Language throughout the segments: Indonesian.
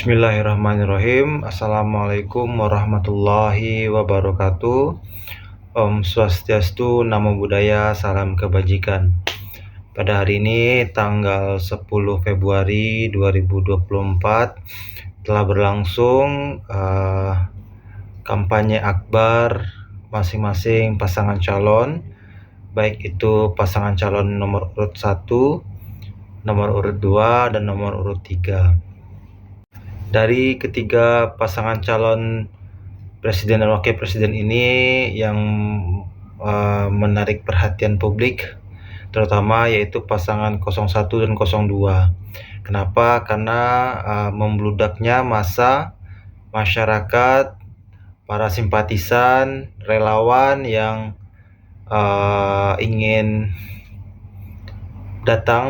Bismillahirrahmanirrahim. Assalamualaikum warahmatullahi wabarakatuh. Om Swastiastu, Namo Buddhaya, salam kebajikan. Pada hari ini tanggal 10 Februari 2024 telah berlangsung kampanye akbar masing-masing pasangan calon, baik itu pasangan calon nomor urut 1, nomor urut 2, dan nomor urut 3. Dari ketiga pasangan calon presiden dan wakil presiden ini yang menarik perhatian publik, terutama yaitu pasangan 01 dan 02. Kenapa? Karena membludaknya massa masyarakat, para simpatisan, relawan yang ingin datang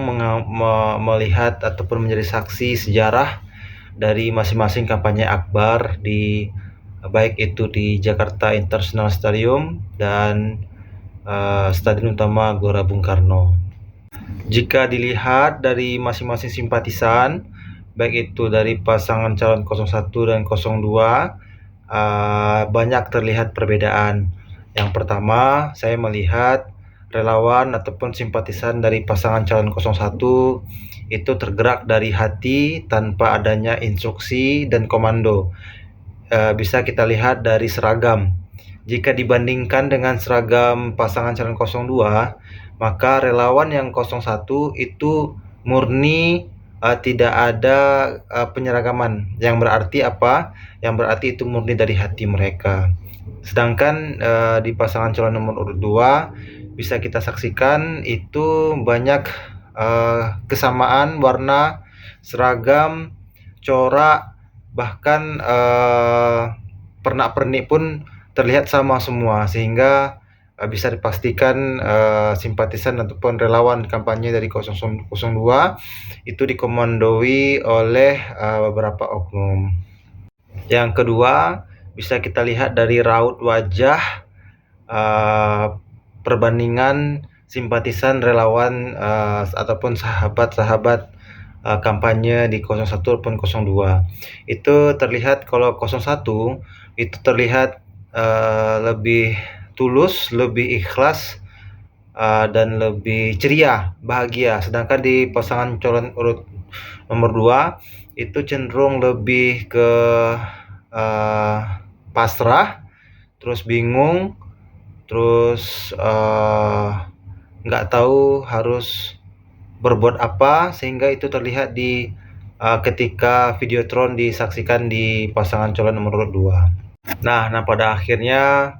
melihat ataupun menjadi saksi sejarah dari masing-masing kampanye akbar baik itu di Jakarta International Stadium dan Stadion Utama Gelora Bung Karno. Jika dilihat dari masing-masing simpatisan, baik itu dari pasangan calon 01 dan 02, banyak terlihat perbedaan. Yang pertama, saya melihat relawan ataupun simpatisan dari pasangan calon 01 itu tergerak dari hati tanpa adanya instruksi dan komando. Bisa kita lihat dari seragam. Jika dibandingkan dengan seragam pasangan calon 02, maka relawan yang 01 itu murni tidak ada penyeragaman. Yang berarti apa? Yang berarti itu murni dari hati mereka. Sedangkan di pasangan calon nomor urut 2 bisa kita saksikan itu banyak kesamaan warna, seragam, corak, bahkan pernak-pernik pun terlihat sama semua, sehingga bisa dipastikan simpatisan ataupun relawan kampanye dari 02 itu dikomandoi oleh beberapa oknum. Yang kedua, bisa kita lihat dari raut wajah perbandingan simpatisan, relawan ataupun sahabat-sahabat kampanye di 01 maupun 02. Itu terlihat kalau 01 itu terlihat lebih tulus, lebih ikhlas, dan lebih ceria, bahagia. Sedangkan di pasangan calon urut nomor 2 itu cenderung lebih ke pasrah, terus bingung, terus nggak tahu harus berbuat apa, sehingga itu terlihat di ketika videotron disaksikan di pasangan calon nomor 2. Nah, pada akhirnya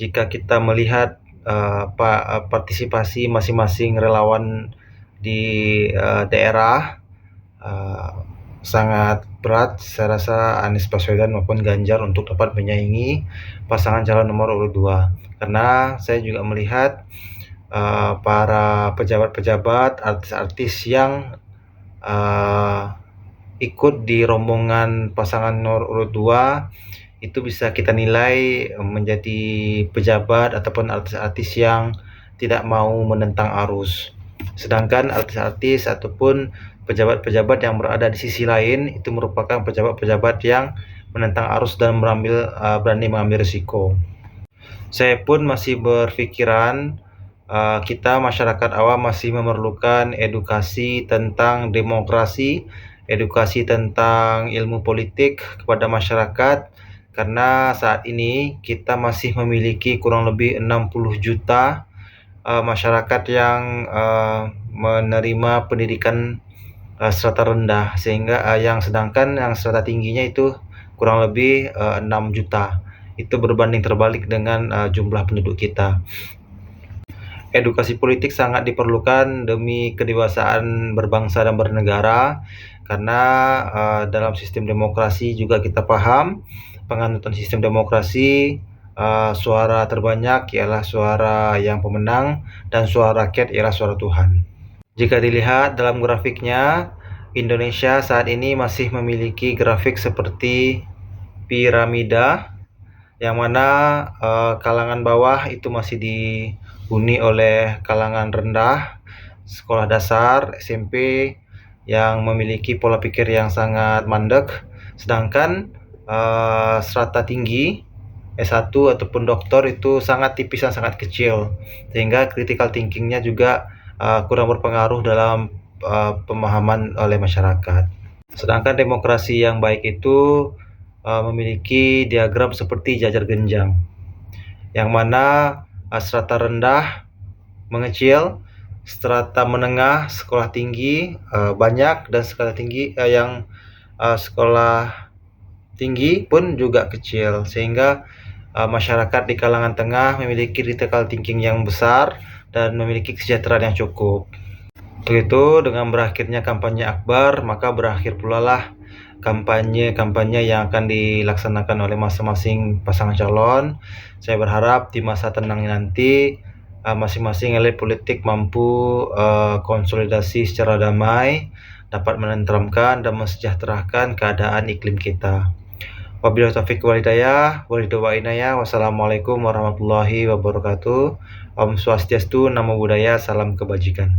jika kita melihat partisipasi masing-masing relawan di daerah, sangat berat saya rasa Anies Baswedan maupun Ganjar untuk dapat menyaingi pasangan calon nomor urut 2. Karena saya juga melihat para pejabat-pejabat, artis-artis yang ikut di rombongan pasangan nomor urut 2 itu bisa kita nilai menjadi pejabat ataupun artis-artis yang tidak mau menentang arus. Sedangkan artis-artis ataupun pejabat-pejabat yang berada di sisi lain itu merupakan pejabat-pejabat yang menentang arus dan berani mengambil risiko. Saya pun masih berpikiran kita masyarakat awam masih memerlukan edukasi tentang demokrasi, edukasi tentang ilmu politik kepada masyarakat, karena saat ini kita masih memiliki kurang lebih 60 juta masyarakat yang menerima pendidikan strata rendah, sehingga sedangkan yang strata tingginya itu kurang lebih 6 juta. Itu berbanding terbalik dengan jumlah penduduk kita. Edukasi politik sangat diperlukan demi kedewasaan berbangsa dan bernegara, karena dalam sistem demokrasi juga kita paham penganutan sistem demokrasi, suara terbanyak ialah suara yang pemenang dan suara rakyat ialah suara Tuhan. Jika dilihat dalam grafiknya, Indonesia saat ini masih memiliki grafik seperti piramida, yang mana kalangan bawah itu masih dihuni oleh kalangan rendah, sekolah dasar, SMP, yang memiliki pola pikir yang sangat mandek, Sedangkan strata tinggi S1 ataupun doktor itu sangat tipis dan sangat kecil, sehingga critical thinking-nya juga kurang berpengaruh dalam pemahaman oleh masyarakat. Sedangkan demokrasi yang baik itu memiliki diagram seperti jajar genjang, yang mana strata rendah mengecil, strata menengah sekolah tinggi banyak, dan sekolah tinggi sekolah tinggi pun juga kecil, sehingga masyarakat di kalangan tengah memiliki critical thinking yang besar dan memiliki kesejahteraan yang cukup. Untuk itu, dengan berakhirnya kampanye Akbar, maka berakhir pula lah kampanye-kampanye yang akan dilaksanakan oleh masing-masing pasangan calon. Saya berharap di masa tenang nanti masing-masing elit politik mampu konsolidasi secara damai, dapat menenteramkan dan mensejahterakan keadaan iklim kita. Wabillahi taufiq wal hidayah, wassalamualaikum warahmatullahi wabarakatuh. Om Swastiastu, Namo Buddhaya, salam kebajikan.